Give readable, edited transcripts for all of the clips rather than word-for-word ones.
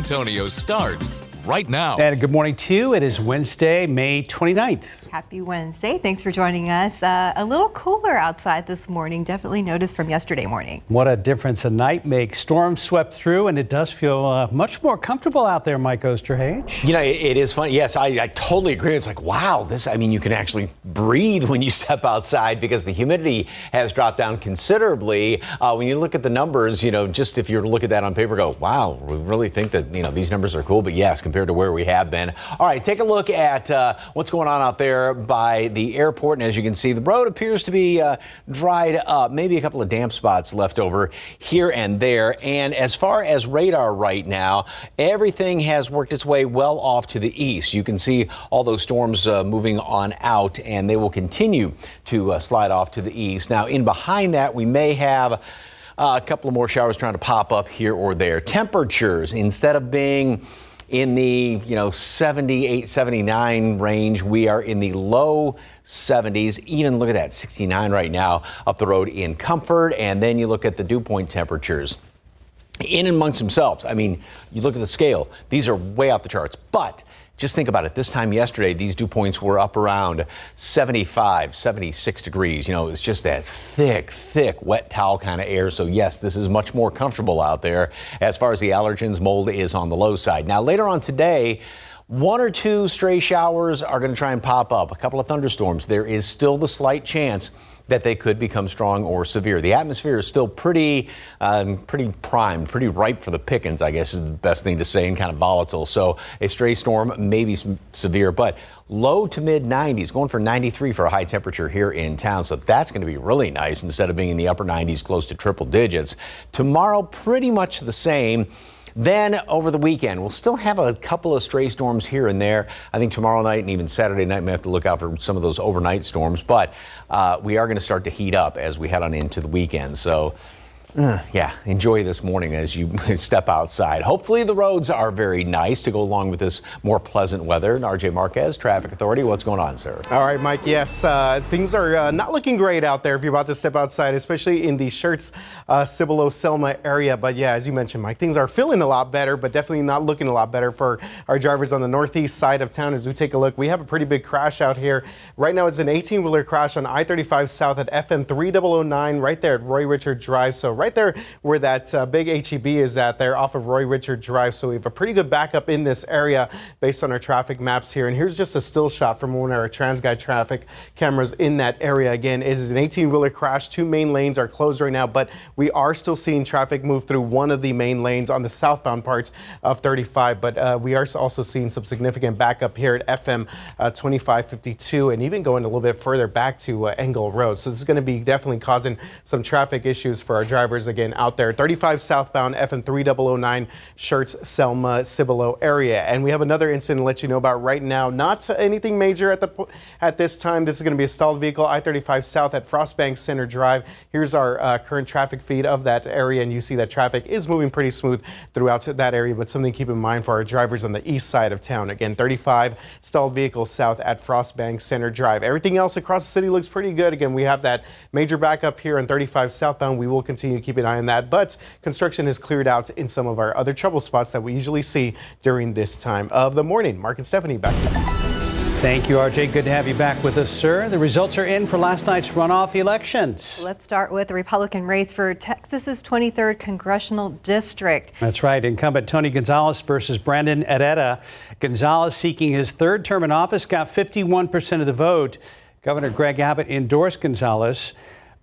Antonio starts right now. And good morning to you. It is Wednesday, May 29th. Happy Wednesday. Thanks for joining us. A little cooler outside this morning. Definitely noticed from yesterday morning. What a difference a night makes. Storm swept through and it does feel much more comfortable out there, Mike Osterhage. You know, it is funny. Yes, I totally agree. It's like, wow, you can actually breathe when you step outside because the humidity has dropped down considerably. When you look at the numbers, just if you look at that on paper, go, wow, we really think that, these numbers are cool. But yes, compared to where we have been. All right, take a look at what's going on out there by the airport. And as you can see, the road appears to be dried up, maybe a couple of damp spots left over here and there. And as far as radar right now, everything has worked its way well off to the east. You can see all those storms moving on out, and they will continue to slide off to the east. Now, in behind that, we may have a couple of more showers trying to pop up here or there. Temperatures, instead of being in the 78, 79 range, we are in the low 70s. Even look at that, 69 right now up the road in Comfort. And then you look at the dew point temperatures in amongst themselves. I mean, you look at the scale, these are way off the charts. But just think about it. This time yesterday, these dew points were up around 75, 76 degrees. It's just that thick, wet towel kind of air. So yes, this is much more comfortable out there. As far as the allergens, mold is on the low side. Now, later on today, one or two stray showers are going to try and pop up. A couple of thunderstorms. There is still the slight chance that they could become strong or severe. The atmosphere is still pretty primed, pretty ripe for the pickings, I guess is the best thing to say, and kind of volatile. So a stray storm may be severe, but low to mid 90s, going for 93 for a high temperature here in town. So that's going to be really nice instead of being in the upper 90s, close to triple digits. Tomorrow, pretty much the same. Then over the weekend, we'll still have a couple of stray storms here and there. I think tomorrow night and even Saturday night, we have to look out for some of those overnight storms. But we are going to start to heat up as we head on into the weekend. So yeah, enjoy this morning as you step outside. Hopefully the roads are very nice to go along with this more pleasant weather. And RJ Marquez, Traffic Authority, what's going on, sir? All right, Mike, yes, things are not looking great out there if you're about to step outside, especially in the Schertz, Cibolo, Selma area. But yeah, as you mentioned, Mike, things are feeling a lot better, but definitely not looking a lot better for our drivers on the northeast side of town. As we take a look, we have a pretty big crash out here. Right now, it's an 18-wheeler crash on I-35 South at FM 3009, right there at Roy Richard Drive. So right there where that big HEB is at there off of Roy Richard Drive. So we have a pretty good backup in this area based on our traffic maps here. And here's just a still shot from one of our TransGuide traffic cameras in that area. Again, it is an 18-wheeler crash. Two main lanes are closed right now, but we are still seeing traffic move through one of the main lanes on the southbound parts of 35. But we are also seeing some significant backup here at FM 2552 and even going a little bit further back to Engel Road. So this is going to be definitely causing some traffic issues for our drivers again out there. 35 southbound FM 3009 Schertz, Selma, Cibolo area. And we have another incident to let you know about right now. Not anything major at this time. This is going to be a stalled vehicle, I-35 South at Frostbank Center Drive. Here's our current traffic feed of that area, and you see that traffic is moving pretty smooth throughout that area, but something to keep in mind for our drivers on the east side of town. Again, 35 stalled vehicles south at Frostbank Center Drive. Everything else across the city looks pretty good. Again, we have that major backup here on 35 southbound. We will continue to keep an eye on that, but construction is cleared out in some of our other trouble spots that we usually see during this time of the morning. Mark and Stephanie, back to you. Thank you, RJ. Good to have you back with us, sir. The results are in for last night's runoff elections. Let's start with the Republican race for Texas's 23rd Congressional District. That's right. Incumbent Tony Gonzalez versus Brandon Herrera. Gonzalez, seeking his third term in office, got 51% of the vote. Governor Greg Abbott endorsed Gonzalez.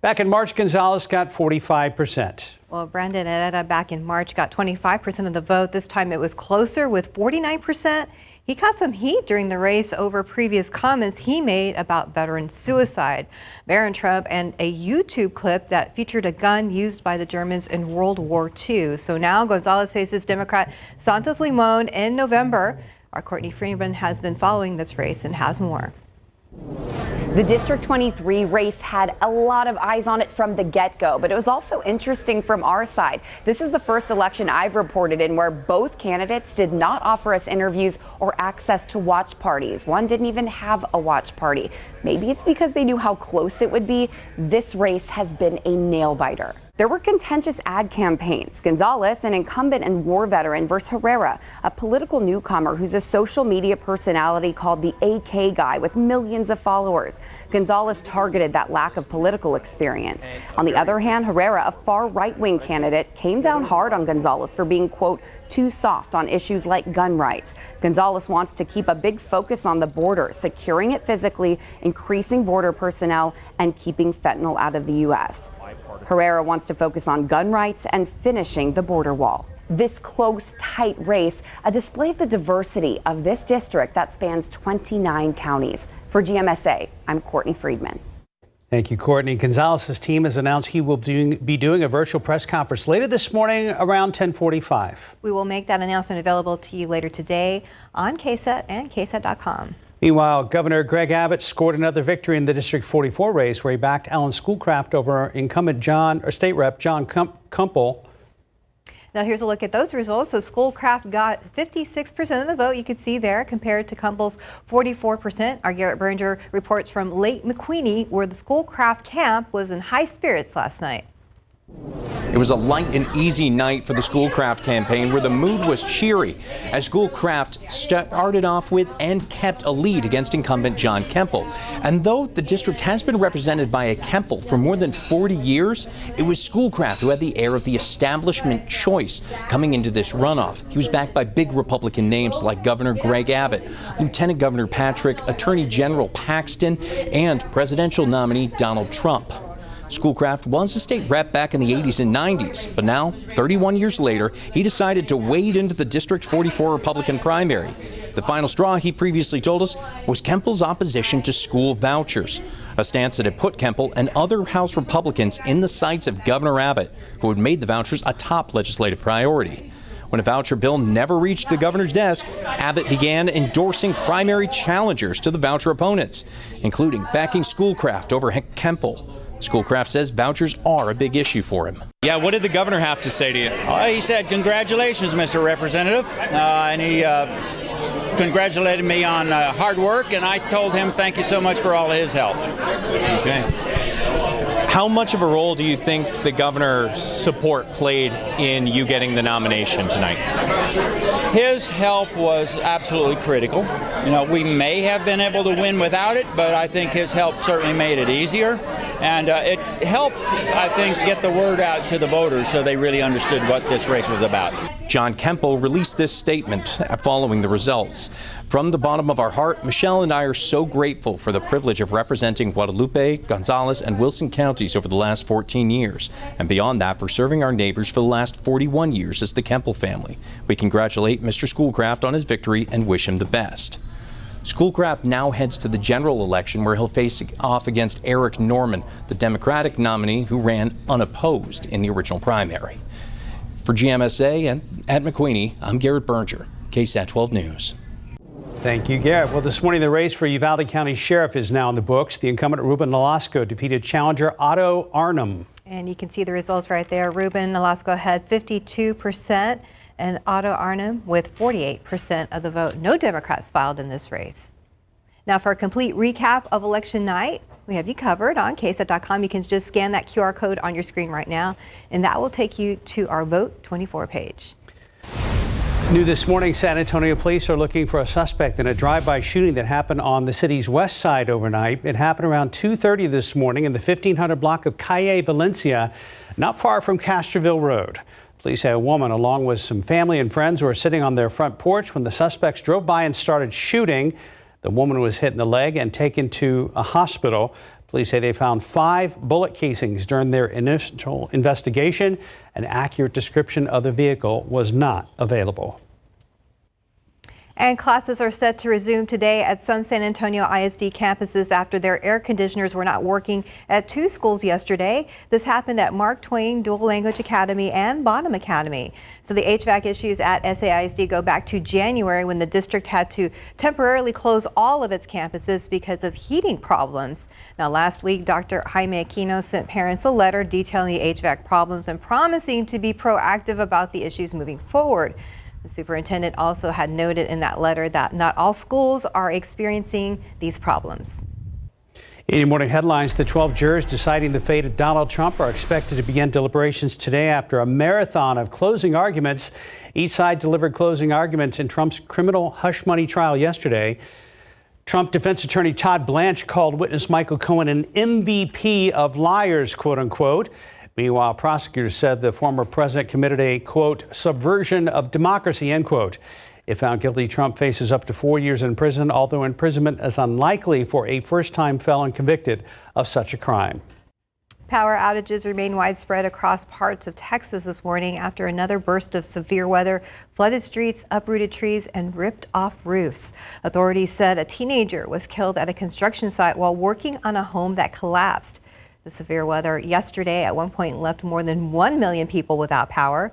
Back in March, Gonzalez got 45%. Well, Brandon Herrera back in March got 25% of the vote. This time it was closer with 49%. He caught some heat during the race over previous comments he made about veteran suicide, Barron Trump, and a YouTube clip that featured a gun used by the Germans in World War II. So now Gonzalez faces Democrat Santos Limon in November. Our Courtney Freeman has been following this race and has more. The District 23 race had a lot of eyes on it from the get-go, but it was also interesting from our side. This is the first election I've reported in where both candidates did not offer us interviews or access to watch parties. One didn't even have a watch party. Maybe it's because they knew how close it would be. This race has been a nail-biter. There were contentious ad campaigns. Gonzalez, an incumbent and war veteran, versus Herrera, a political newcomer who's a social media personality called the AK guy with millions of followers. Gonzalez targeted that lack of political experience. On the other hand, Herrera, a far right-wing candidate, came down hard on Gonzalez for being, quote, too soft on issues like gun rights. Gonzalez wants to keep a big focus on the border, securing it physically, increasing border personnel, and keeping fentanyl out of the U.S. Herrera wants to focus on gun rights and finishing the border wall. This close, tight race, a display of the diversity of this district that spans 29 counties. For GMSA, I'm Courtney Friedman. Thank you, Courtney. Gonzalez's team has announced he will be doing a virtual press conference later this morning around 10:45. We will make that announcement available to you later today on KSAT and KSAT.com. Meanwhile, Governor Greg Abbott scored another victory in the District 44 race where he backed Alan Schoolcraft over incumbent State Rep John Kumpel. Now here's a look at those results. So Schoolcraft got 56% of the vote, you could see there, compared to Kumpel's 44%. Our Garrett Berger reports from Lake McQueeney, where the Schoolcraft camp was in high spirits last night. It was a light and easy night for the Schoolcraft campaign where the mood was cheery as Schoolcraft started off with and kept a lead against incumbent John Kumpel. And though the district has been represented by a Kumpel for more than 40 years, it was Schoolcraft who had the air of the establishment choice coming into this runoff. He was backed by big Republican names like Governor Greg Abbott, Lieutenant Governor Patrick, Attorney General Paxton, and presidential nominee Donald Trump. Schoolcraft was a state rep back in the 80s and 90s, but now, 31 years later, he decided to wade into the District 44 Republican primary. The final straw, he previously told us, was Kumpel's opposition to school vouchers, a stance that had put Kumpel and other House Republicans in the sights of Governor Abbott, who had made the vouchers a top legislative priority. When a voucher bill never reached the governor's desk, Abbott began endorsing primary challengers to the voucher opponents, including backing Schoolcraft over Kumpel. Schoolcraft says vouchers are a big issue for him. Yeah, what did the governor have to say to you? He said, "Congratulations, Mr. Representative," and he congratulated me on hard work, and I told him thank you so much for all of his help. Okay. How much of a role do you think the governor's support played in you getting the nomination tonight? His help was absolutely critical. You know, we may have been able to win without it, but I think his help certainly made it easier. And it helped, I think, get the word out to the voters so they really understood what this race was about. John Kumpel released this statement following the results. From the bottom of our heart, Michelle and I are so grateful for the privilege of representing Guadalupe, Gonzales, and Wilson counties over the last 14 years, and beyond that for serving our neighbors for the last 41 years as the Kumpel family. We congratulate Mr. Schoolcraft on his victory and wish him the best. Schoolcraft now heads to the general election where he'll face off against Eric Norman, the Democratic nominee who ran unopposed in the original primary. For GMSA and at McQueeney, I'm Garrett Berger, KSAT 12 News. Thank you, Garrett. Well, this morning the race for Uvalde County Sheriff is now in the books. The incumbent Ruben Nolasco defeated challenger Otto Arnhem. And you can see the results right there. Ruben Nolasco had 52%. And Otto Arnhem with 48% of the vote. No Democrats filed in this race. Now for a complete recap of election night, we have you covered on KSAT.com. You can just scan that QR code on your screen right now, and that will take you to our Vote 24 page. New this morning, San Antonio police are looking for a suspect in a drive-by shooting that happened on the city's west side overnight. It happened around 2:30 this morning in the 1500 block of Calle Valencia, not far from Castroville Road. Police say a woman, along with some family and friends, were sitting on their front porch when the suspects drove by and started shooting. The woman was hit in the leg and taken to a hospital. Police say they found 5 bullet casings during their initial investigation. An accurate description of the vehicle was not available. And classes are set to resume today at some San Antonio ISD campuses after their air conditioners were not working at 2 schools yesterday. This happened at Mark Twain Dual Language Academy and Bonham Academy. So the HVAC issues at SAISD go back to January when the district had to temporarily close all of its campuses because of heating problems. Now last week, Dr. Jaime Aquino sent parents a letter detailing the HVAC problems and promising to be proactive about the issues moving forward. The superintendent also had noted in that letter that not all schools are experiencing these problems. In your morning headlines, the 12 jurors deciding the fate of Donald Trump are expected to begin deliberations today after a marathon of closing arguments. Each side delivered closing arguments in Trump's criminal hush money trial yesterday. Trump defense attorney Todd Blanche called witness Michael Cohen an MVP of liars, quote unquote. Meanwhile, prosecutors said the former president committed a, quote, subversion of democracy, end quote. If found guilty, Trump faces up to 4 years in prison, although imprisonment is unlikely for a first-time felon convicted of such a crime. Power outages remain widespread across parts of Texas this morning after another burst of severe weather flooded streets, uprooted trees, and ripped off roofs. Authorities said a teenager was killed at a construction site while working on a home that collapsed. The severe weather yesterday at one point left more than 1 million people without power.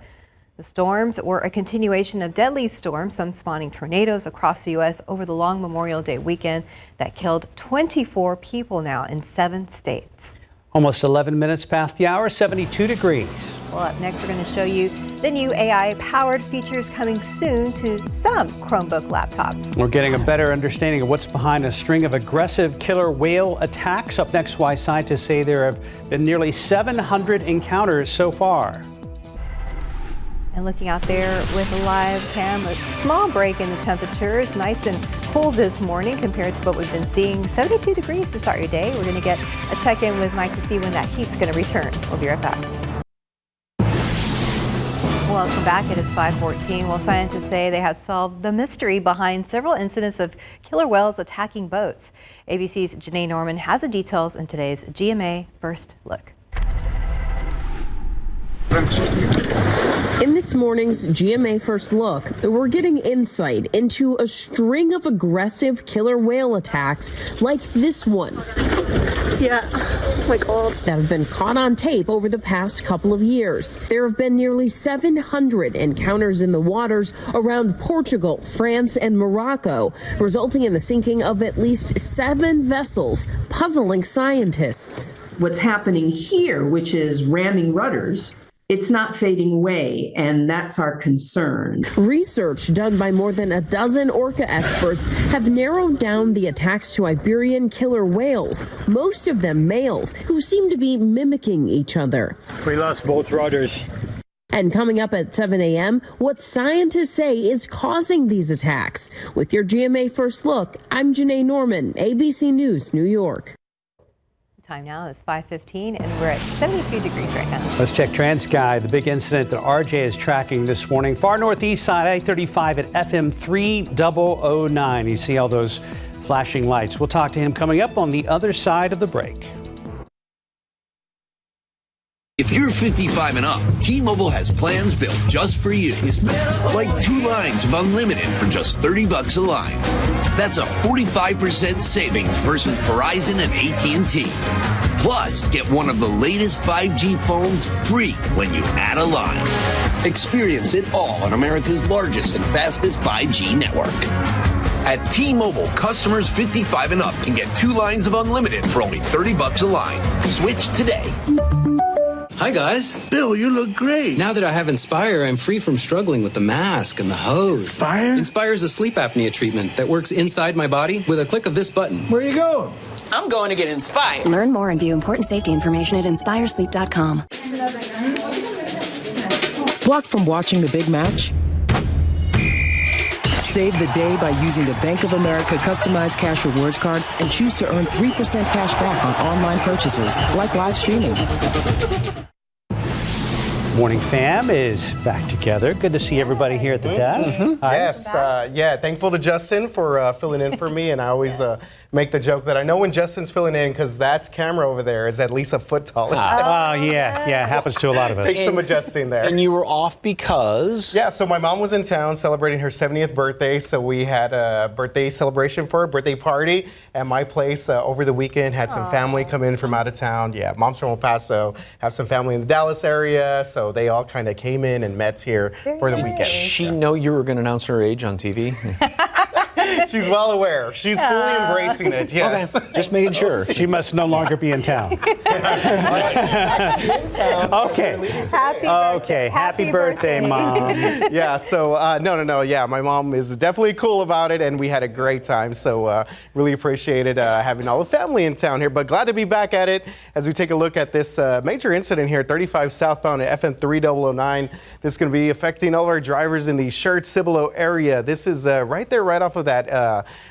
The storms were a continuation of deadly storms, some spawning tornadoes across the U.S. over the long Memorial Day weekend that killed 24 people now in 7 states. Almost 11 minutes past the hour, 72 degrees. Well, up next, we're going to show you the new AI-powered features coming soon to some Chromebook laptops. We're getting a better understanding of what's behind a string of aggressive killer whale attacks. Up next, why scientists say there have been nearly 700 encounters so far. And looking out there with a live cam, a small break in the temperatures, nice and cool this morning compared to what we've been seeing. 72 degrees to start your day. We're going to get a check-in with Mike to see when that heat's going to return. We'll be right back. Welcome back. It is 5:14. Well, scientists say they have solved the mystery behind several incidents of killer whales attacking boats. ABC's Janae Norman has the details in today's GMA First Look. In this morning's GMA First Look, we're getting insight into a string of aggressive killer whale attacks like this one. Yeah, oh my God. That have been caught on tape over the past couple of years. There have been nearly 700 encounters in the waters around Portugal, France, and Morocco, resulting in the sinking of at least 7 vessels, puzzling scientists. What's happening here, which is ramming rudders, it's not fading away, and that's our concern. Research done by more than a dozen orca experts have narrowed down the attacks to Iberian killer whales, most of them males, who seem to be mimicking each other. We lost both rudders. And coming up at 7 a.m., what scientists say is causing these attacks. With your GMA First Look, I'm Janae Norman, ABC News, New York. Time now is 5:15 and we're at 72 degrees right now. Let's check TransSky, the big incident that RJ is tracking this morning. Far northeast side, I-35 at FM 3009. You see all those flashing lights. We'll talk to him coming up on the other side of the break. If you're 55 and up, T-Mobile has plans built just for you. Like 2 lines of unlimited for just $30 a line. That's a 45% savings versus Verizon and AT&T. Plus, get one of the latest 5G phones free when you add a line. Experience it all on America's largest and fastest 5G network. At T-Mobile, customers 55 and up can get 2 lines of unlimited for only $30 a line. Switch today. Hi, guys. Bill, you look great. Now that I have Inspire, I'm free from struggling with the mask and the hose. Inspire? Inspire is a sleep apnea treatment that works inside my body with a click of this button. Where are you going? I'm going to get Inspire. Learn more and view important safety information at inspiresleep.com. Blocked from watching the big match? Save the day by using the Bank of America customized cash rewards card and choose to earn 3% cash back on online purchases, like live streaming. Morning Fam is back together. Good to see everybody here at the desk. Yes, thankful to Justin for filling in for me, and I always make the joke that I know when Justin's filling in because that camera over there is at least a foot taller. Oh, yeah, happens to a lot of us. Takes some adjusting there. And you were off because? Yeah, so my mom was in town celebrating her 70th birthday, so we had a birthday celebration for her, birthday party at my place over the weekend. Had some family come in from out of town. Yeah, mom's from El Paso, have some family in the Dallas area, so they all kind of came in and met here for the weekend. Did she know you were going to announce her age on TV? She's well aware. She's fully embracing it. Yes. Okay. Just making sure. She must no longer be in town. Okay. Happy birthday, Mom. Yeah, so no. Yeah, my mom is definitely cool about it, and we had a great time. So really appreciated having all the family in town here. But glad to be back at it as we take a look at this major incident here, 35 southbound at FM 3009. This is going to be affecting all of our drivers in the Cibolo area. This is right off of that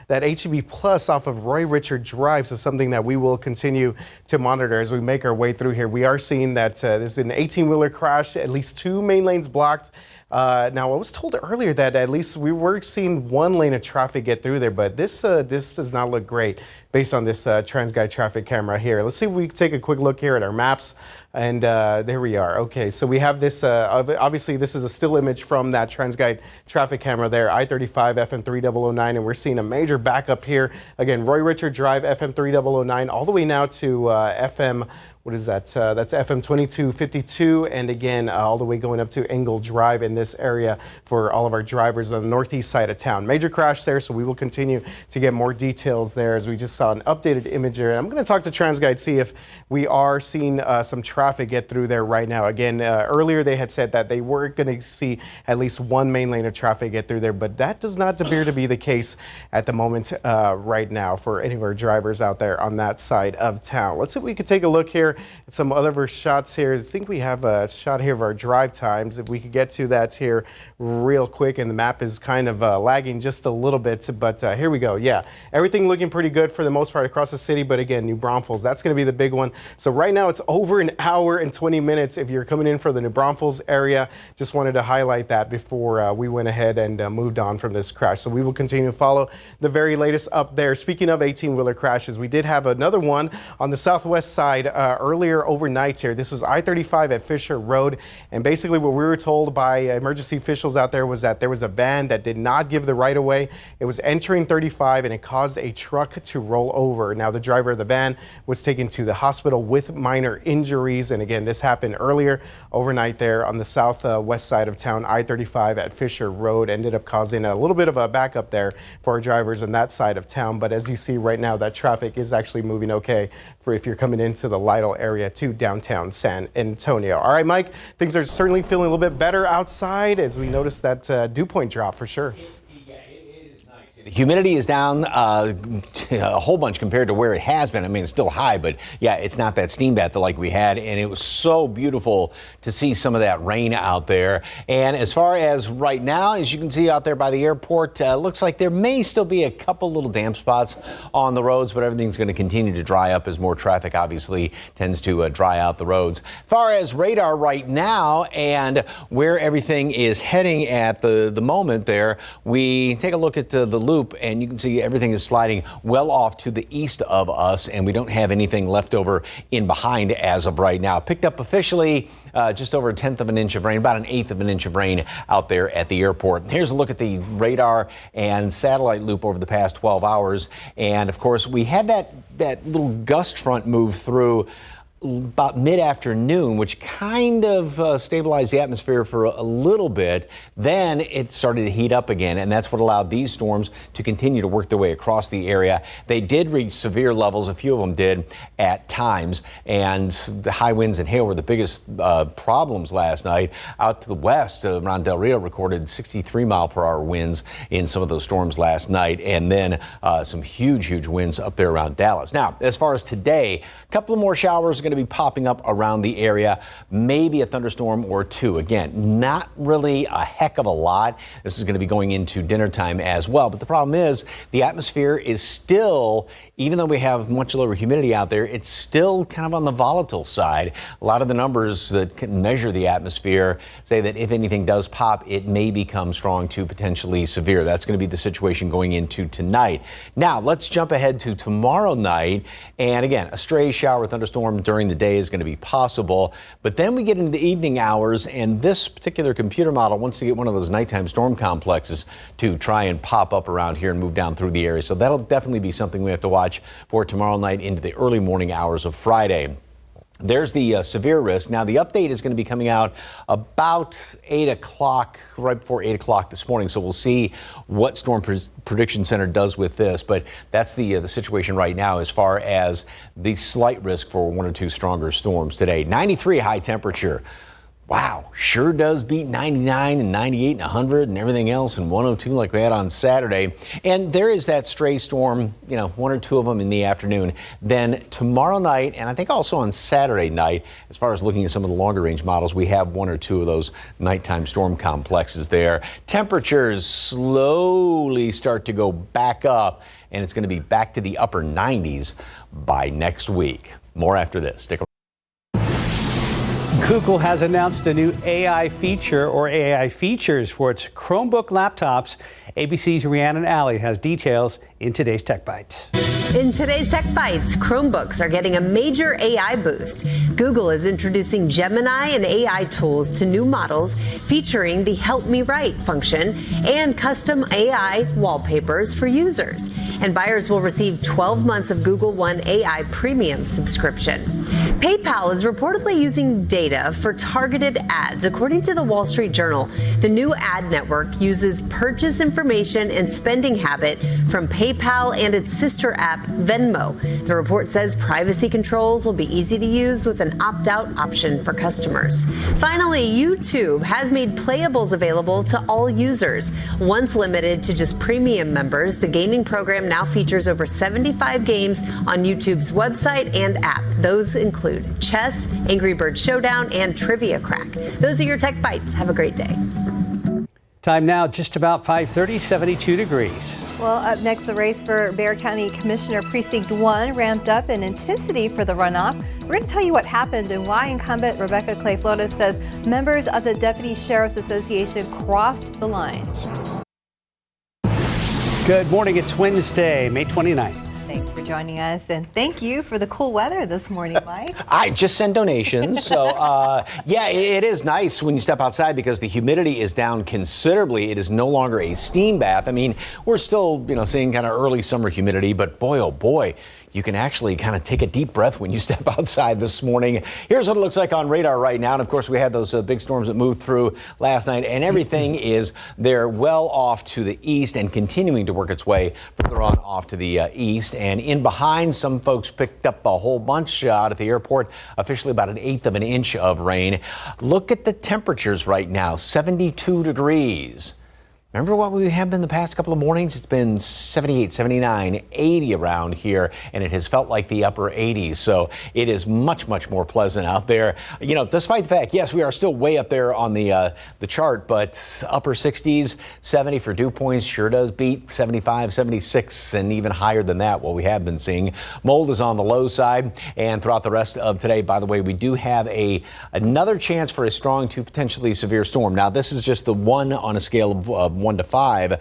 HEB Plus off of Roy Richard Drive. So something that we will continue to monitor as we make our way through here. We are seeing that this is an 18-wheeler crash, at least 2 main lanes blocked. Now, I was told earlier that at least we were seeing 1 lane of traffic get through there, but this does not look great based on this TransGuide traffic camera here. Let's see if we can take a quick look here at our maps. And there we are. Okay, so we have this, obviously this is a still image from that TransGuide traffic camera there, I-35 FM 3009, and we're seeing a major backup here. Again, Roy Richard Drive, FM 3009, all the way now to FM, what is that? That's FM 2252, and again, all the way going up to Engle Drive in this area for all of our drivers on the northeast side of town. Major crash there, so we will continue to get more details there as we just saw an updated image there. And I'm going to talk to TransGuide, see if we are seeing some traffic get through there right now. Again, earlier they had said that they were going to see at least 1 main lane of traffic get through there, but that does not appear to be the case at the moment right now for any of our drivers out there on that side of town. Let's see if we could take a look here at some other shots here. I think we have a shot here of our drive times. If we could get to that here real quick, and the map is kind of lagging just a little bit, but here we go. Yeah, everything looking pretty good for the most part across the city, but again, New Braunfels, that's going to be the big one. So right now it's over an hour and 20 minutes if you're coming in for the New Braunfels area. Just wanted to highlight that before we went ahead and moved on from this crash. So we will continue to follow the very latest up there. Speaking of 18-wheeler crashes, we did have another one on the southwest side earlier overnight here. This was I-35 at Fisher Road, and basically what we were told by emergency officials out there was that there was a van that did not give the right of way. It was entering 35 and it caused a truck to roll over. Now the driver of the van was taken to the hospital with minor injuries, and again, this happened earlier overnight there on the southwest side of town. I-35 at Fisher Road ended up causing a little bit of a backup there for our drivers on that side of town, but as you see right now, that traffic is actually moving okay for if you're coming into the Lytle area to downtown San Antonio. All right, Mike, things are certainly feeling a little bit better outside as we notice that dew point drop for sure. Humidity is down a whole bunch compared to where it has been. I mean, it's still high, but yeah, it's not that steam bath like we had. And it was so beautiful to see some of that rain out there. And as far as right now, as you can see out there by the airport, looks like there may still be a couple little damp spots on the roads, but everything's going to continue to dry up as more traffic obviously tends to dry out the roads. As far as radar right now and where everything is heading at the moment there, we take a look at the loop, and you can see everything is sliding well off to the east of us, and we don't have anything left over in behind as of right now. Picked up officially just over 1/10 of an inch of rain, about 1/8 of an inch of rain out there at the airport. Here's a look at the radar and satellite loop over the past 12 hours. And of course, we had that little gust front move through about mid-afternoon, which kind of stabilized the atmosphere for a little bit. Then it started to heat up again, and that's what allowed these storms to continue to work their way across the area. They did reach severe levels, a few of them did at times, and the high winds and hail were the biggest problems last night. Out to the west, around Del Rio recorded 63-mile-per-hour winds in some of those storms last night, and then some huge winds up there around Dallas. Now, as far as today, a couple of more showers are going to be popping up around the area, maybe a thunderstorm or two. Again, not really a heck of a lot. This is going to be going into dinner time as well. But the problem is the atmosphere is still, even though we have much lower humidity out there, it's still kind of on the volatile side. A lot of the numbers that can measure the atmosphere say that if anything does pop, it may become strong to potentially severe. That's going to be the situation going into tonight. Now, let's jump ahead to tomorrow night. And again, a stray shower thunderstorm during the day is going to be possible, but then we get into the evening hours, and this particular computer model wants to get one of those nighttime storm complexes to try and pop up around here and move down through the area. So that'll definitely be something we have to watch for tomorrow night into the early morning hours of Friday. There's the severe risk. Now, the update is going to be coming out about 8 o'clock, right before 8 o'clock this morning. So we'll see what Storm Prediction Center does with this. But that's the situation right now as far as the slight risk for 1 or 2 stronger storms today. 93 high temperature. Wow, sure does beat 99 and 98 and 100 and everything else and 102 like we had on Saturday. And there is that stray storm, 1 or 2 of them in the afternoon. Then tomorrow night, and I think also on Saturday night, as far as looking at some of the longer range models, we have 1 or 2 of those nighttime storm complexes there. Temperatures slowly start to go back up, and it's going to be back to the upper 90s by next week. More after this. Stick around. Google has announced a new AI feature or AI features for its Chromebook laptops. ABC's Rhiannon Alley has details in today's Tech Bites. In today's Tech Bites, Chromebooks are getting a major AI boost. Google is introducing Gemini and AI tools to new models featuring the Help Me Write function and custom AI wallpapers for users. And buyers will receive 12 months of Google One AI Premium subscription. PayPal is reportedly using data for targeted ads. According to the Wall Street Journal, the new ad network uses purchase information and spending habit from PayPal and its sister app, Venmo. The report says privacy controls will be easy to use with an opt-out option for customers. Finally, YouTube has made playables available to all users. Once limited to just premium members, the gaming program now features over 75 games on YouTube's website and app. Those include chess, Angry Birds Showdown, and Trivia Crack. Those are your Tech Bites. Have a great day. Time now, just about 5:30, 72 degrees. Well, up next, the race for Bexar County Commissioner Precinct 1 ramped up in intensity for the runoff. We're going to tell you what happened and why incumbent Rebecca Clay Flores says members of the Deputy Sheriff's Association crossed the line. Good morning. It's Wednesday, May 29th. Thanks for joining us, and thank you for the cool weather this morning, Mike. I just send donations. So, yeah, it is nice when you step outside because the humidity is down considerably. It is no longer a steam bath. I mean, we're still, seeing kind of early summer humidity, but boy, oh boy, you can actually kind of take a deep breath when you step outside this morning. Here's what it looks like on radar right now. And of course, we had those big storms that moved through last night, and everything is they're well off to the east and continuing to work its way further on off to the east. And in behind, some folks picked up a whole bunch out at the airport, officially about 1/8 of an inch of rain. Look at the temperatures right now, 72 degrees. Remember what we have been the past couple of mornings? It's been 78, 79, 80 around here, and it has felt like the upper 80s. So it is much, much more pleasant out there. Despite the fact, yes, we are still way up there on the chart, but upper 60s, 70 for dew points sure does beat 75, 76, and even higher than that, what we have been seeing. Mold is on the low side, and throughout the rest of today, by the way, we do have another chance for a strong to potentially severe storm. Now, this is just the one on a scale of 1 to 5,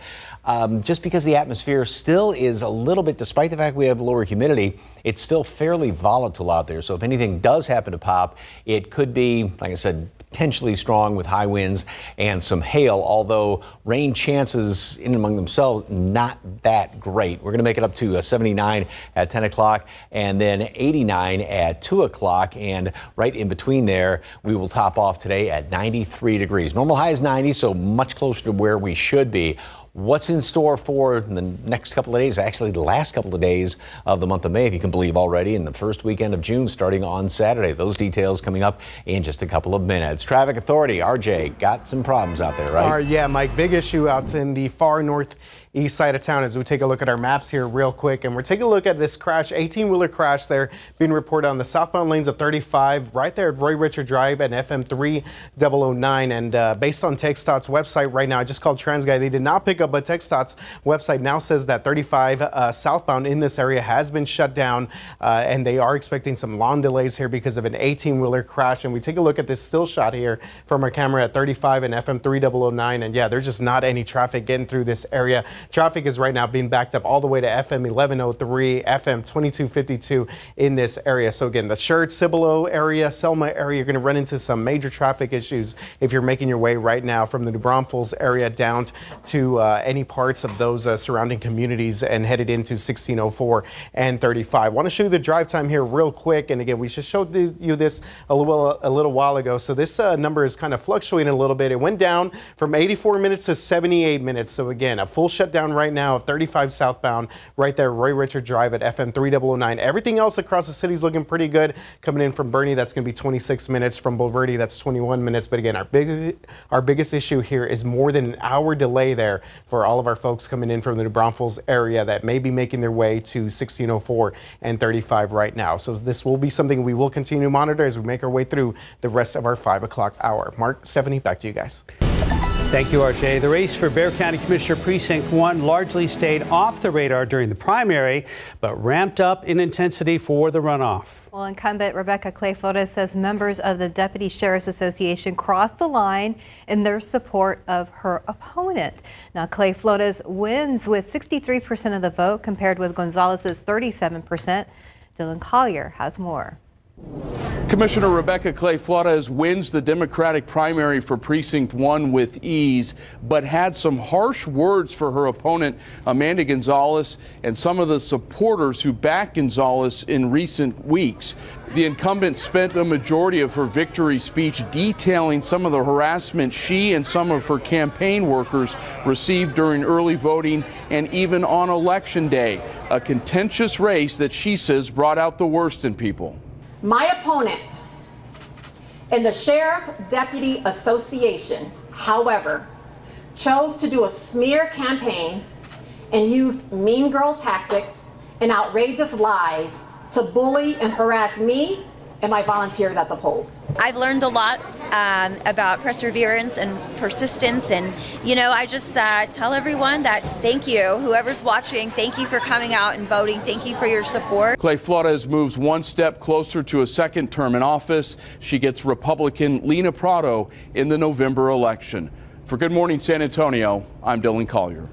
just because the atmosphere still is a little bit, despite the fact we have lower humidity, it's still fairly volatile out there. So if anything does happen to pop, it could be, like I said, potentially strong with high winds and some hail, although rain chances in and among themselves not that great. We're going to make it up to 79 at 10 o'clock and then 89 at 2 o'clock. And right in between there, we will top off today at 93 degrees. Normal high is 90, so much closer to where we should be. What's in store for the next couple of days, actually the last couple of days of the month of May, if you can believe already, and the first weekend of June starting on Saturday. Those details coming up in just a couple of minutes. Traffic Authority, RJ, got some problems out there, right? Yeah, Mike, big issue out in the far northeast side of town as we take a look at our maps here real quick. And we're taking a look at this crash, 18-wheeler crash there being reported on the southbound lanes of 35 right there at Roy Richard Drive and FM 3009. And based on TxDOT's website right now, I just called TransGuide. They did not pick up, but TxDOT's website now says that 35 southbound in this area has been shut down, and they are expecting some long delays here because of an 18-wheeler crash. And we take a look at this still shot here from our camera at 35 and FM 3009. And yeah, there's just not any traffic getting through this area. Traffic is right now being backed up all the way to FM 1103, FM 2252 in this area. So again, the Schertz, Cibolo area, Selma area, you're going to run into some major traffic issues if you're making your way right now from the New Braunfels area down to any parts of those surrounding communities and headed into 1604 and 35. I want to show you the drive time here real quick. And again, we just showed you this a little while ago. So this number is kind of fluctuating a little bit. It went down from 84 minutes to 78 minutes. So again, a full shutdown right now of 35 southbound right there, Roy Richard Drive at FM 3009. Everything else across the city is looking pretty good. Coming in from Bernie, that's going to be 26 minutes. From Bulverde, that's 21 minutes. But again, our biggest issue here is more than an hour delay there for all of our folks coming in from the New Braunfels area that may be making their way to 1604 and 35 right now. So this will be something we will continue to monitor as we make our way through the rest of our 5 o'clock hour. Mark, Stephanie, back to you guys. Thank you, RJ. The race for Bexar County Commissioner Precinct 1 largely stayed off the radar during the primary, but ramped up in intensity for the runoff. Well, incumbent Rebecca Clay Flores says members of the Deputy Sheriff's Association crossed the line in their support of her opponent. Now, Clay Flores wins with 63% of the vote compared with Gonzalez's 37%. Dylan Collier has more. Commissioner Rebecca Clay Flores wins the Democratic primary for Precinct 1 with ease, but had some harsh words for her opponent, Amanda Gonzalez, and some of the supporters who backed Gonzalez in recent weeks. The incumbent spent a majority of her victory speech detailing some of the harassment she and some of her campaign workers received during early voting and even on Election Day, a contentious race that she says brought out the worst in people. My opponent in the Sheriff Deputy Association, however, chose to do a smear campaign and used mean girl tactics and outrageous lies to bully and harass me and my volunteers at the polls. I've learned a lot about perseverance and persistence, and I just tell everyone that thank you, whoever's watching, thank you for coming out and voting, thank you for your support. Clay Flores moves one step closer to a second term in office. She gets Republican Lena Prado in the November election. For Good Morning San Antonio, I'm Dylan Collier.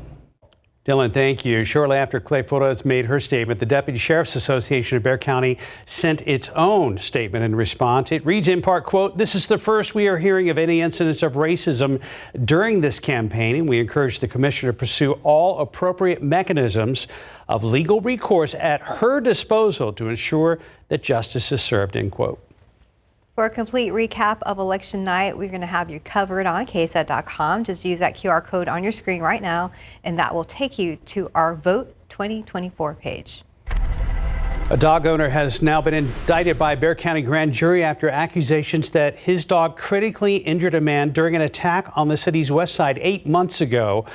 Dylan, thank you. Shortly after Clay Flores made her statement, the Deputy Sheriff's Association of Bexar County sent its own statement in response. It reads in part, quote, "This is the first we are hearing of any incidents of racism during this campaign, and we encourage the commissioner to pursue all appropriate mechanisms of legal recourse at her disposal to ensure that justice is served," end quote. For a complete recap of election night, we're going to have you covered on KSAT.com. Just use that QR code on your screen right now, and that will take you to our Vote 2024 page. A dog owner has now been indicted by Bexar County grand jury after accusations that his dog critically injured a man during an attack on the city's west side 8 months ago.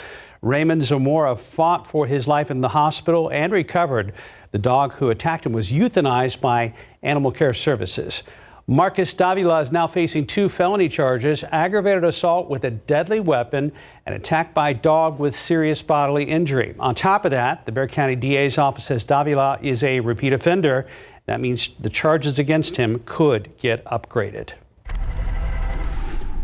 Raymond Zamora fought for his life in the hospital and recovered. The dog who attacked him was euthanized by Animal Care Services. Marcus Davila is now facing 2 felony charges: aggravated assault with a deadly weapon and attack by dog with serious bodily injury. On top of that, the Bexar County DA's office says Davila is a repeat offender. That means the charges against him could get upgraded.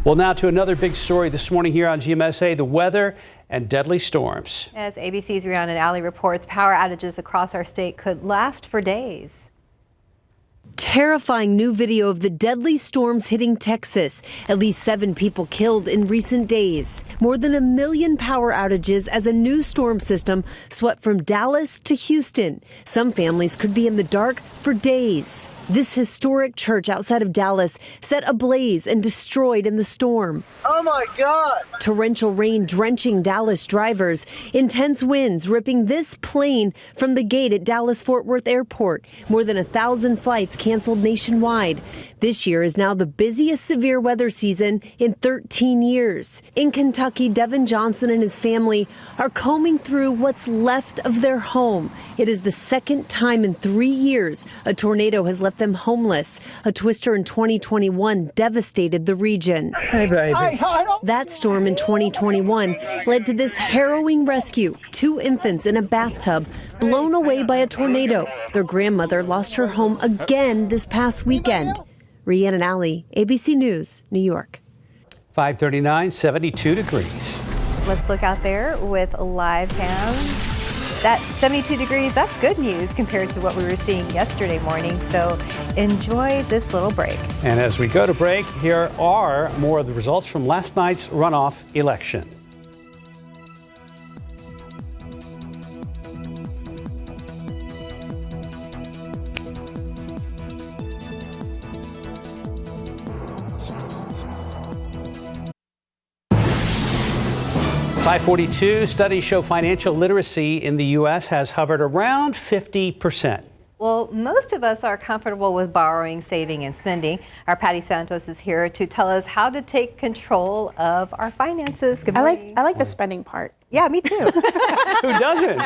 Well, now to another big story this morning here on GMSA, the weather and deadly storms. As ABC's Rhiannon Alley reports, power outages across our state could last for days. Terrifying new video of the deadly storms hitting Texas. At least 7 people killed in recent days. More than 1 million power outages as a new storm system swept from Dallas to Houston. Some families could be in the dark for days. This historic church outside of Dallas set ablaze and destroyed in the storm. Oh my God! Torrential rain drenching Dallas drivers. Intense winds ripping this plane from the gate at Dallas-Fort Worth Airport. More than 1,000 flights canceled nationwide. This year is now the busiest severe weather season in 13 years. In Kentucky, Devin Johnson and his family are combing through what's left of their home. It is the second time in 3 years a tornado has left them homeless. A twister in 2021 devastated the region. Hey, baby. That storm in 2021 led to this harrowing rescue. 2 infants in a bathtub blown away by a tornado. Their grandmother lost her home again this past weekend. Rhiannon Alley, ABC News, New York. 539, 72 degrees. Let's look out there with live cam. That 72 degrees, that's good news compared to what we were seeing yesterday morning. So enjoy this little break. And as we go to break, here are more of the results from last night's runoff election. 542, studies show financial literacy in the U.S. has hovered around 50%. Well, most of us are comfortable with borrowing, saving, and spending. Our Patty Santos is here to tell us how to take control of our finances. Good morning. I like the spending part. Yeah, me too. Who doesn't?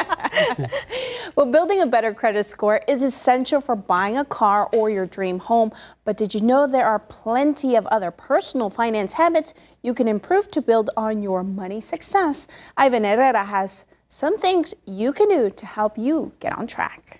Well, building a better credit score is essential for buying a car or your dream home. But did you know there are plenty of other personal finance habits you can improve to build on your money success? Ivan Herrera has some things you can do to help you get on track.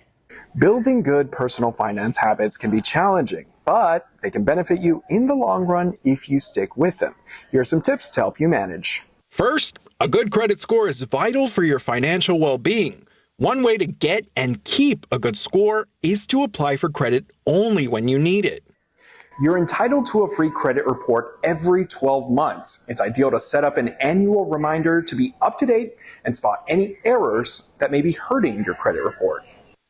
Building good personal finance habits can be challenging, but they can benefit you in the long run if you stick with them. Here are some tips to help you manage. First, a good credit score is vital for your financial well-being. One way to get and keep a good score is to apply for credit only when you need it. You're entitled to a free credit report every 12 months. It's ideal to set up an annual reminder to be up to date and spot any errors that may be hurting your credit report.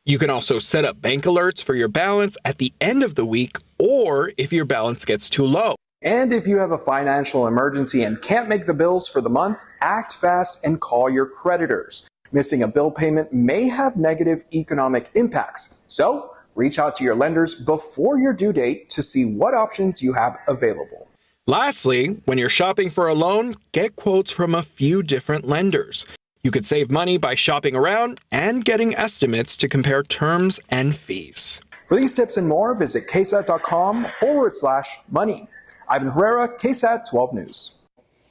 You can also set up bank alerts for your balance at the end of the week or if your balance gets too low. And if you have a financial emergency and can't make the bills for the month, act fast and call your creditors. Missing a bill payment may have negative economic impacts. So reach out to your lenders before your due date to see what options you have available. Lastly, when you're shopping for a loan, get quotes from a few different lenders. You could save money by shopping around and getting estimates to compare terms and fees. For these tips and more, visit ksat.com/money. Ivan Herrera, KSAT 12 News.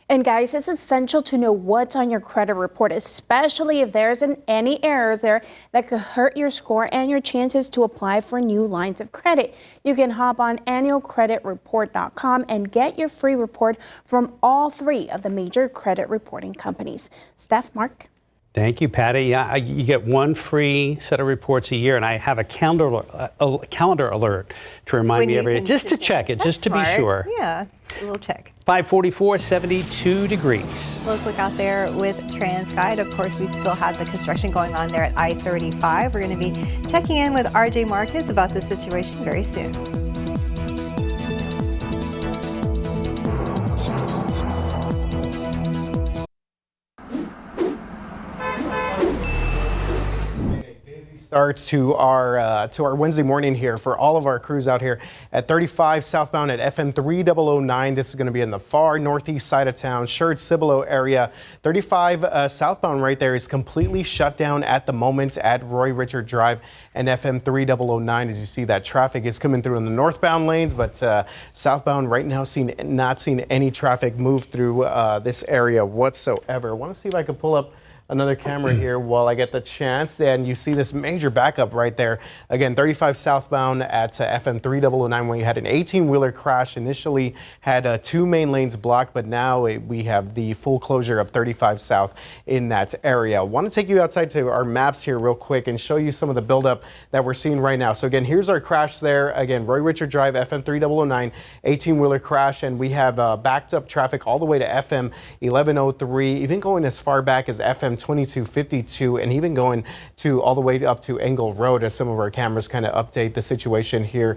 And guys, it's essential to know what's on your credit report, especially if there's any errors there that could hurt your score and your chances to apply for new lines of credit. You can hop on annualcreditreport.com and get your free report from all 3 of the major credit reporting companies. Steph, Mark. Thank you, Patty. Yeah, you get one free set of reports a year, and I have a calendar alert to remind me every day, just to check it, just to be sure. Yeah, a little check. 544, 72 degrees. Let's look out there with TransGuide. Of course, we still have the construction going on there at I-35. We're going to be checking in with RJ Marquez about the situation very soon. Start to our Wednesday morning here for all of our crews out here at 35 southbound at FM 3009. This is going to be in the far northeast side of town, Sherrod Cibolo area. 35 southbound right there is completely shut down at the moment at Roy Richard Drive and FM 3009. As you see, that traffic is coming through in the northbound lanes, but southbound right now not seeing any traffic move through this area whatsoever. I want to see if I can pull up another camera here while I get the chance, and you see this major backup right there. Again, 35 southbound at FM 3009 when you had an 18-wheeler crash. Initially had 2 main lanes blocked, but now we have the full closure of 35 south in that area. I want to take you outside to our maps here real quick and show you some of the buildup that we're seeing right now. So again, here's our crash there. Again, Roy Richard Drive, FM 3009, 18-wheeler crash, and we have backed up traffic all the way to FM 1103, even going as far back as FM 2252, and even going to all the way up to Engle Road as some of our cameras kind of update the situation here.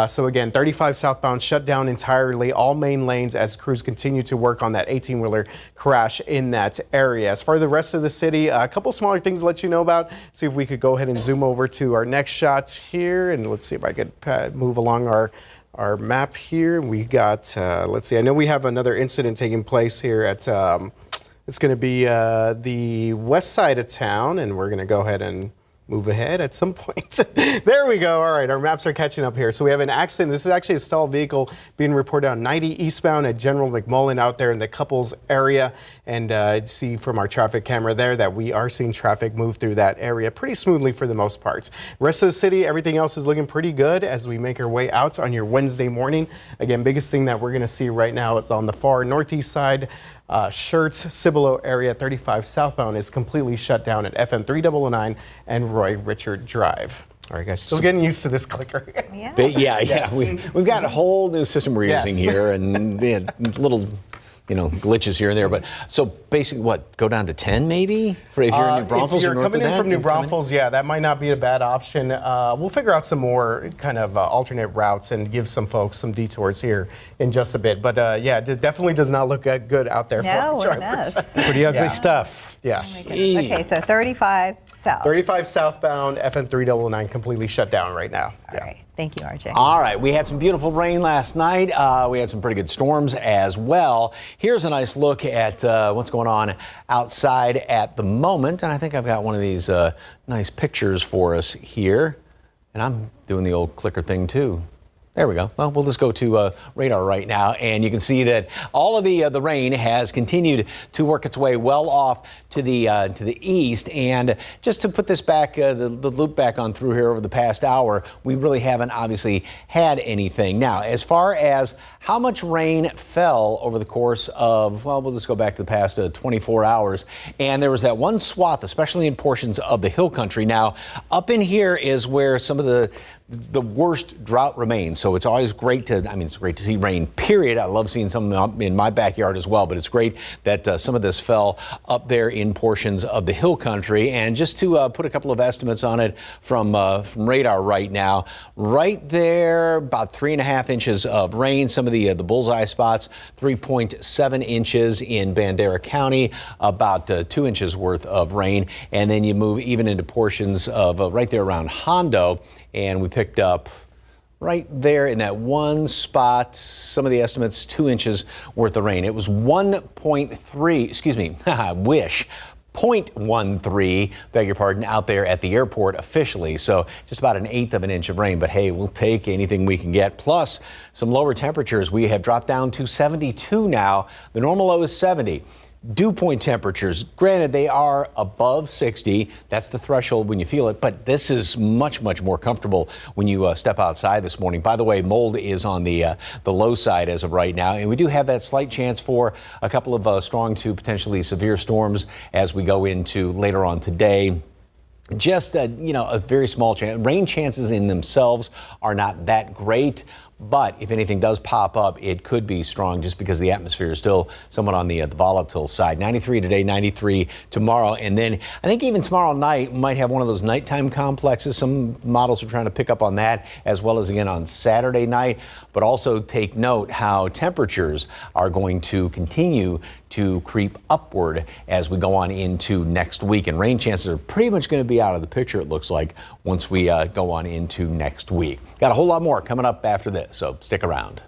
So again, 35 southbound shut down entirely, all main lanes as crews continue to work on that 18-wheeler crash in that area. As far as the rest of the city, a couple smaller things to let you know about. See if we could go ahead and zoom over to our next shots here, and let's see if I could move along our map here. We got, let's see, I know we have another incident taking place here at it's going to be the west side of town, and we're going to go ahead and move ahead at some point. There we go. All right, our maps are catching up here. So we have an accident. This is actually a stalled vehicle being reported on 90 eastbound at General McMullen out there in the Couples area. And see from our traffic camera there that we are seeing traffic move through that area pretty smoothly for the most part. Rest of the city, everything else is looking pretty good as we make our way out on your Wednesday morning. Again, biggest thing that we're going to see right now is on the far northeast side. Sherrod Cibolo area 35 southbound is completely shut down at FM 3009 and Roy Richard Drive. All right, guys, still getting used to this clicker. Yeah. We've got a whole new system we're using here, and little glitches here and there. But so basically, what, go down to 10 maybe for if you're in New Braunfels if or you're north coming of in that? from New Braunfels, yeah, that might not be a bad option. We'll figure out some more kind of alternate routes and give some folks some detours here in just a bit. But yeah, it definitely does not look good out there No, for it drivers. does. Pretty ugly stuff. Yeah. Okay, so 35 south. 35 southbound, FM 399 completely shut down right now. All right. Thank you, RJ. All right, we had some beautiful rain last night. We had some pretty good storms as well. Here's a nice look at what's going on outside at the moment. And I think I've got one of these nice pictures for us here. And I'm doing the old clicker thing too. There we go. Well, we'll just go to radar right now, and you can see that all of the rain has continued to work its way well off to the east. And just to put this back, the loop back on through here over the past hour, we really haven't obviously had anything. Now, as far as how much rain fell over the course of, well, we'll just go back to the past 24 hours, and there was that one swath, especially in portions of the hill country. Now, up in here is where some of the worst drought remains. So it's always great it's great to see rain, period. I love seeing some in my backyard as well, but it's great that some of this fell up there in portions of the hill country. And just to put a couple of estimates on it from radar right now, right there, about 3.5 inches of rain. Some of the bullseye spots, 3.7 inches in Bandera County, about 2 inches worth of rain. And then you move even into portions of right there around Hondo, and we picked up right there in that one spot, some of the estimates, 2 inches worth of rain. It was 1.3, excuse me, I wish. 0.13, beg your pardon, out there at the airport officially. So just about 1/8 of an inch of rain. But hey, we'll take anything we can get. Plus some lower temperatures. We have dropped down to 72 now. The normal low is 70. Dew point temperatures, granted, they are above 60. That's the threshold when you feel it, but this is much, much more comfortable when you step outside this morning. By the way, mold is on the low side as of right now, and we do have that slight chance for a couple of strong to potentially severe storms as we go into later on today. Just a very small chance. Rain chances in themselves are not that great. But if anything does pop up, it could be strong just because the atmosphere is still somewhat on the volatile side. 93 today, 93 tomorrow. And then I think even tomorrow night we might have one of those nighttime complexes. Some models are trying to pick up on that, as well as again on Saturday night. But also take note how temperatures are going to continue to creep upward as we go on into next week. And rain chances are pretty much going to be out of the picture, it looks like, once we go on into next week. Got a whole lot more coming up after this, so stick around.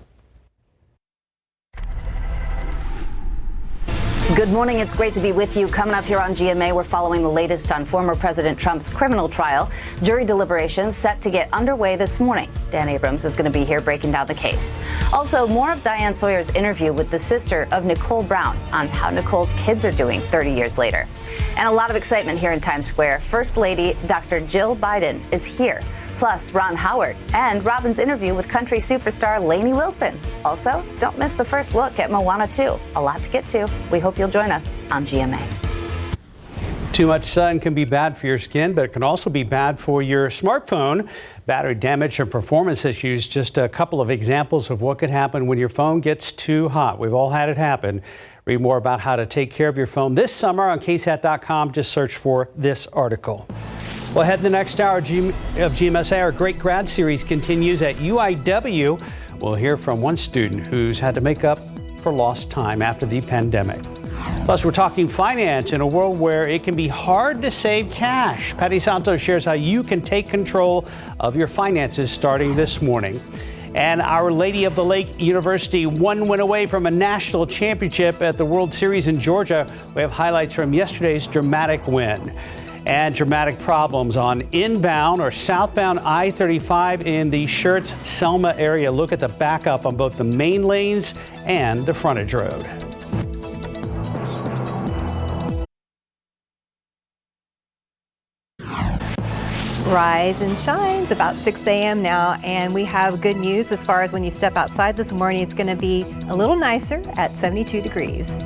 Good morning. It's great to be with you. Coming up here on GMA, we're following the latest on former President Trump's criminal trial. Jury deliberations set to get underway this morning. Dan Abrams is going to be here breaking down the case. Also, more of Diane Sawyer's interview with the sister of Nicole Brown on how Nicole's kids are doing 30 years later. And a lot of excitement here in Times Square. First Lady Dr. Jill Biden is here. Plus, Ron Howard and Robin's interview with country superstar Lainey Wilson. Also, don't miss the first look at Moana 2. A lot to get to. We hope you'll join us on GMA. Too much sun can be bad for your skin, but it can also be bad for your smartphone. Battery damage and performance issues, just a couple of examples of what could happen when your phone gets too hot. We've all had it happen. Read more about how to take care of your phone this summer on KSAT.com. Just search for this article. Well, ahead in the next hour of GMSA, our Great Grad Series continues at UIW. We'll hear from one student who's had to make up for lost time after the pandemic. Plus, we're talking finance in a world where it can be hard to save cash. Patty Santos shares how you can take control of your finances starting this morning. And Our Lady of the Lake University one win away from a national championship at the World Series in Georgia. We have highlights from yesterday's dramatic win. And dramatic problems on inbound or southbound I-35 in the Schertz-Selma area. Look at the backup on both the main lanes and the frontage road. Rise and shines about 6 a.m. now, and we have good news as far as when you step outside this morning. It's going to be a little nicer at 72 degrees.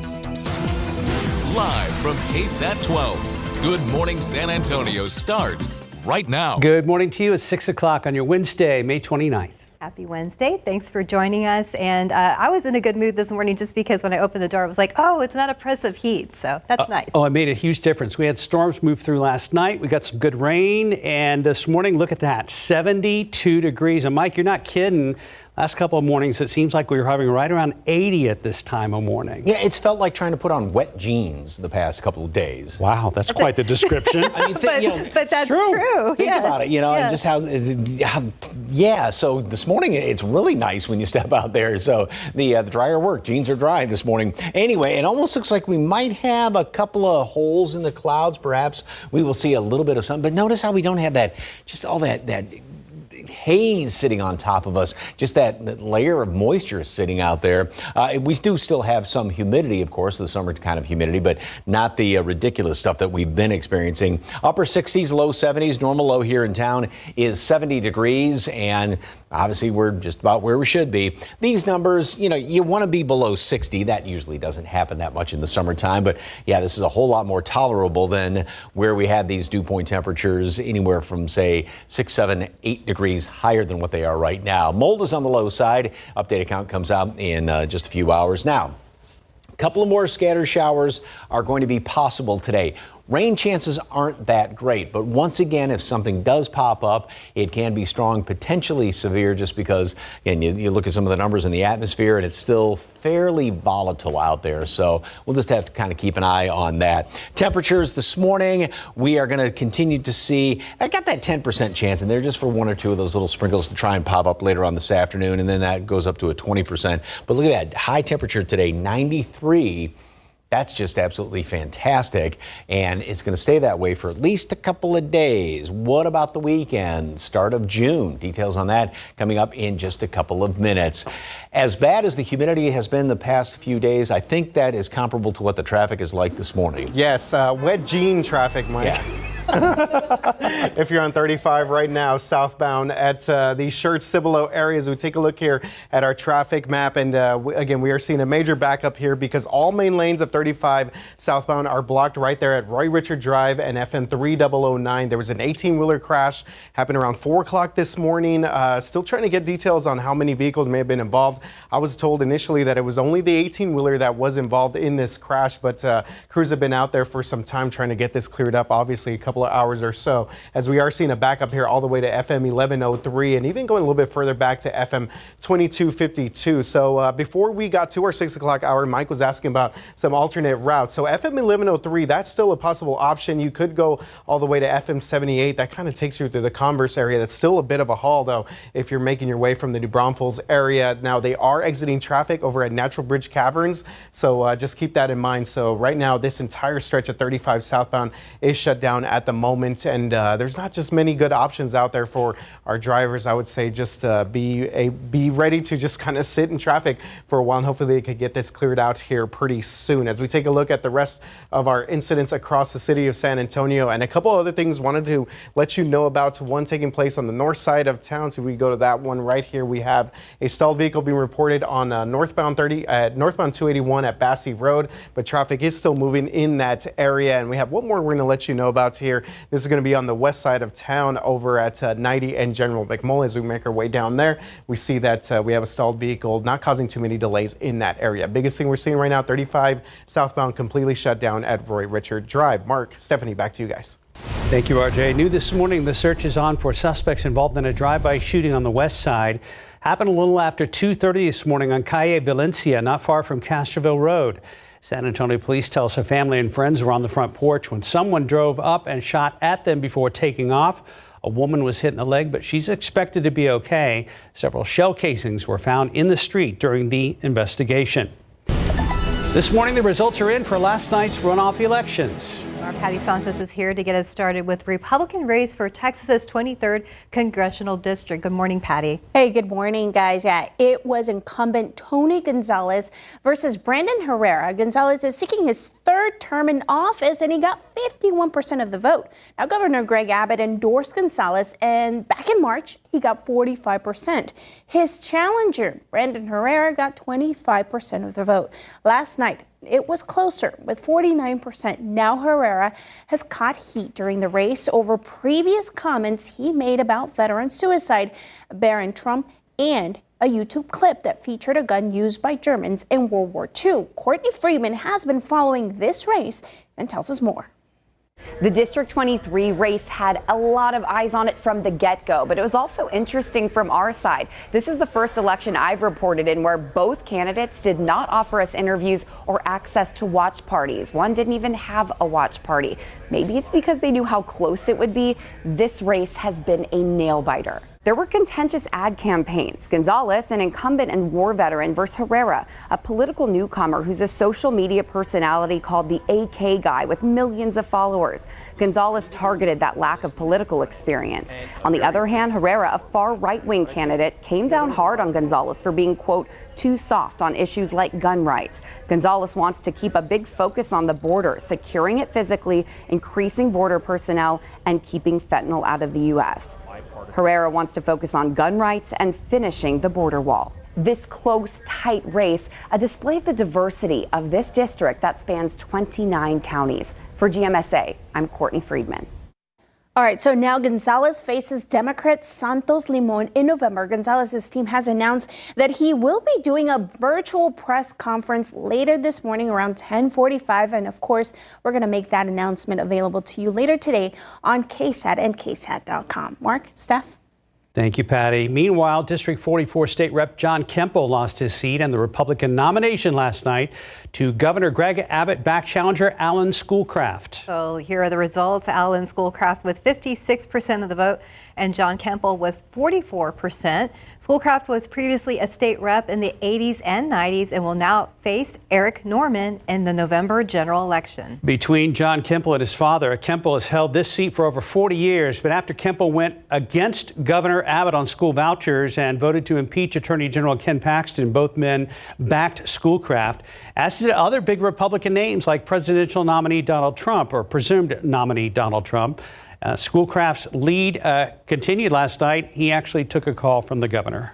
Live from KSAT 12. Good Morning San Antonio starts right now. Good morning to you. It's 6 o'clock on your Wednesday, May 29th. Happy Wednesday. Thanks for joining us. And I was in a good mood this morning just because when I opened the door, I was like, oh, it's not oppressive heat. So that's nice. Oh, it made a huge difference. We had storms move through last night. We got some good rain. And this morning, look at that, 72 degrees. And Mike, you're not kidding. Last couple of mornings, it seems like we were hovering right around 80 at this time of morning. Yeah, it's felt like trying to put on wet jeans the past couple of days. Wow, that's quite the description. I mean, but that's true. Think about it, and just how, so this morning it's really nice when you step out there. So the dryer worked. Jeans are dry this morning. Anyway, it almost looks like we might have a couple of holes in the clouds. Perhaps we will see a little bit of sun. But notice how we don't have that, just all that haze sitting on top of us, just that layer of moisture sitting out there. We do still have some humidity, of course, the summer kind of humidity, but not the ridiculous stuff that we've been experiencing. Upper 60s, low 70s. Normal low here in town is 70 degrees, and obviously we're just about where we should be. These numbers, you want to be below 60. That usually doesn't happen that much in the summertime, but yeah, this is a whole lot more tolerable than where we had these dew point temperatures anywhere from, say, 6, 7, 8 degrees higher than what they are right now. Mold is on the low side. Updated count comes out in just a few hours. Now, a couple of more scattered showers are going to be possible today. Rain chances aren't that great, but once again, if something does pop up, it can be strong, potentially severe, just because, again, you look at some of the numbers in the atmosphere and it's still fairly volatile out there. So we'll just have to kind of keep an eye on that. Temperatures this morning, we are going to continue to see, I got that 10% chance in there just for one or two of those little sprinkles to try and pop up later on this afternoon, and then that goes up to a 20%. But look at that, high temperature today, 93. That's just absolutely fantastic, and it's going to stay that way for at least a couple of days. What about the weekend? Start of June. Details on that coming up in just a couple of minutes. As bad as the humidity has been the past few days, I think that is comparable to what the traffic is like this morning. Yes, wet jean traffic, Mike. Yeah. If you're on 35 right now, southbound at the Shirt-Cibolo areas, we take a look here at our traffic map. And again, we are seeing a major backup here because all main lanes of 35 southbound are blocked right there at Roy Richard Drive and FM 3009. There was an 18-wheeler crash happened around 4 o'clock this morning. Still trying to get details on how many vehicles may have been involved. I was told initially that it was only the 18-wheeler that was involved in this crash, but crews have been out there for some time trying to get this cleared up. Obviously, a couple of hours or so, as we are seeing a backup here all the way to FM 1103 and even going a little bit further back to FM 2252. So before we got to our 6 o'clock hour, Mike was asking about some alternate routes. So FM 1103, that's still a possible option. You could go all the way to FM 78. That kind of takes you through the Converse area. That's still a bit of a haul, though, if you're making your way from the New Braunfels area. Now, they are exiting traffic over at Natural Bridge Caverns, so just keep that in mind. So right now, this entire stretch of 35 southbound is shut down at the moment, and there's not just many good options out there for our drivers. I would say just be ready to just kind of sit in traffic for a while, and hopefully they could get this cleared out here pretty soon. As we take a look at the rest of our incidents across the city of San Antonio, and a couple other things wanted to let you know about. One taking place on the north side of town. So we go to that one right here. We have a stalled vehicle being reported on northbound 281 at Bassey Road, but traffic is still moving in that area. And we have one more we're going to let you know about here. This is going to be on the west side of town over at 90 and General McMullen. As we make our way down there, we see that we have a stalled vehicle not causing too many delays in that area. Biggest thing we're seeing right now, 35 southbound completely shut down at Roy Richard Drive. Mark, Stephanie, back to you guys. Thank you, RJ. New this morning, the search is on for suspects involved in a drive-by shooting on the west side. Happened a little after 2:30 this morning on Calle Valencia, not far from Castroville Road. San Antonio police tell us a family and friends were on the front porch when someone drove up and shot at them before taking off. A woman was hit in the leg, but she's expected to be okay. Several shell casings were found in the street during the investigation. This morning, the results are in for last night's runoff elections. Our Patty Santos is here to get us started with Republican race for Texas's 23rd Congressional District. Good morning, Patty. Hey, good morning, guys. Yeah, it was incumbent Tony Gonzalez versus Brandon Herrera. Gonzalez is seeking his third term in office, and he got 51% of the vote. Now, Governor Greg Abbott endorsed Gonzalez, and back in March, he got 45%. His challenger, Brandon Herrera, got 25% of the vote. Last night, it was closer with 49%. Now Herrera has caught heat during the race over previous comments he made about veteran suicide. Barron Trump and a YouTube clip that featured a gun used by Germans in World War II. Courtney Friedman has been following this race and tells us more. The District 23 race had a lot of eyes on it from the get-go, but it was also interesting from our side. This is the first election I've reported in where both candidates did not offer us interviews or access to watch parties. One didn't even have a watch party. Maybe it's because they knew how close it would be. This race has been a nail-biter. There were contentious ad campaigns. Gonzalez, an incumbent and war veteran, versus Herrera, a political newcomer who's a social media personality called the AK guy with millions of followers. Gonzalez targeted that lack of political experience. On the other hand, Herrera, a far right-wing candidate, came down hard on Gonzalez for being, quote, too soft on issues like gun rights. Gonzalez wants to keep a big focus on the border, securing it physically, increasing border personnel, and keeping fentanyl out of the U.S. Herrera wants to focus on gun rights and finishing the border wall. This close, tight race, a display of the diversity of this district that spans 29 counties. For GMSA, I'm Courtney Friedman. All right, so now Gonzalez faces Democrat Santos Limon in November. Gonzalez's team has announced that he will be doing a virtual press conference later this morning around 10:45. And of course, we're going to make that announcement available to you later today on KSAT and KSAT.com. Mark, Steph. Thank you, Patty. Meanwhile, District 44 State Rep John Kempel lost his seat in the Republican nomination last night to Governor Greg Abbott back challenger Alan Schoolcraft. So here are the results. Alan Schoolcraft with 56% of the vote and John Kempel with 44%. Schoolcraft was previously a state rep in the 80s and 90s and will now face Eric Norman in the November general election. Between John Kempel and his father, Kempel has held this seat for over 40 years, but after Kempel went against Governor Abbott on school vouchers and voted to impeach Attorney General Ken Paxton, both men backed Schoolcraft, as did other big Republican names like presidential nominee Donald Trump or presumed nominee Donald Trump. Schoolcraft's lead continued last night. He actually took a call from the governor.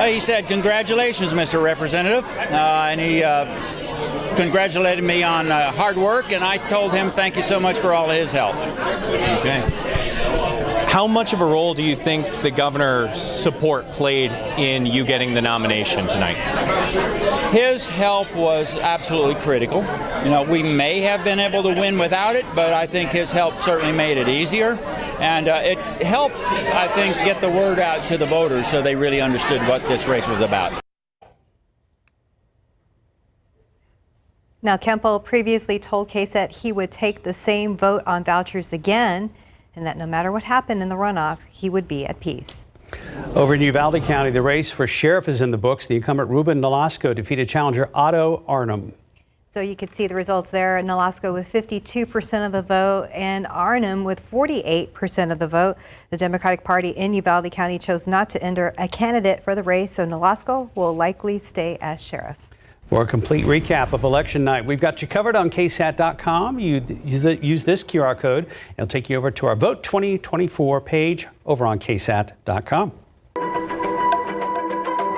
He said, "Congratulations, Mr. Representative," and he congratulated me on hard work, and I told him thank you so much for all of his help. Okay. How much of a role do you think the governor's support played in you getting the nomination tonight? His help was absolutely critical. You know, we may have been able to win without it, but I think his help certainly made it easier. And it helped, I think, get the word out to the voters so they really understood what this race was about. Now, Kempel previously told KSAT he would take the same vote on vouchers again, and that no matter what happened in the runoff, he would be at peace. Over in Uvalde County, the race for sheriff is in the books. The incumbent Ruben Nolasco defeated challenger Otto Arnhem. So you could see the results there. Nolasco with 52% of the vote and Arnhem with 48% of the vote. The Democratic Party in Uvalde County chose not to enter a candidate for the race, so Nolasco will likely stay as sheriff. For a complete recap of election night, we've got you covered on KSAT.com. You use this QR code. It'll take you over to our Vote 2024 page over on KSAT.com.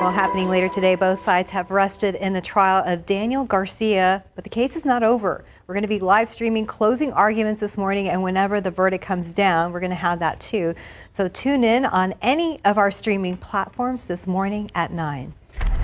Well, happening later today, both sides have rested in the trial of Daniel Garcia, but the case is not over. We're going to be live streaming closing arguments this morning, and whenever the verdict comes down, we're going to have that too. So tune in on any of our streaming platforms this morning at 9.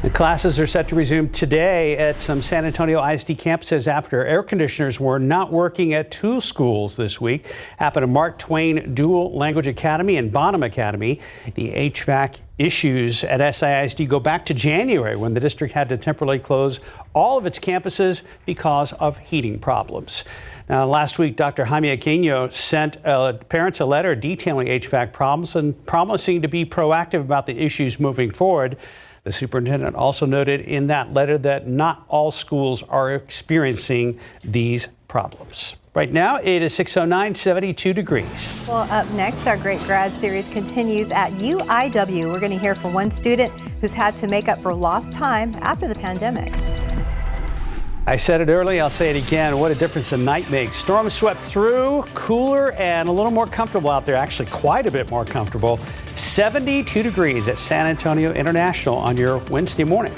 The classes are set to resume today at some San Antonio ISD campuses after air conditioners were not working at two schools this week. Happened at Mark Twain Dual Language Academy and Bonham Academy. The HVAC issues at SAISD go back to January when the district had to temporarily close all of its campuses because of heating problems. Now, last week, Dr. Jaime Aquino sent parents a letter detailing HVAC problems and promising to be proactive about the issues moving forward. The superintendent also noted in that letter that not all schools are experiencing these problems. Right now, it is 6:09, 72 degrees. Well, up next, our Great Grad Series continues at UIW. We're going to hear from one student who's had to make up for lost time after the pandemic. I said it earlier, I'll say it again. What a difference the night makes. Storm swept through, cooler and a little more comfortable out there. Actually, quite a bit more comfortable. 72 degrees at San Antonio International on your Wednesday morning.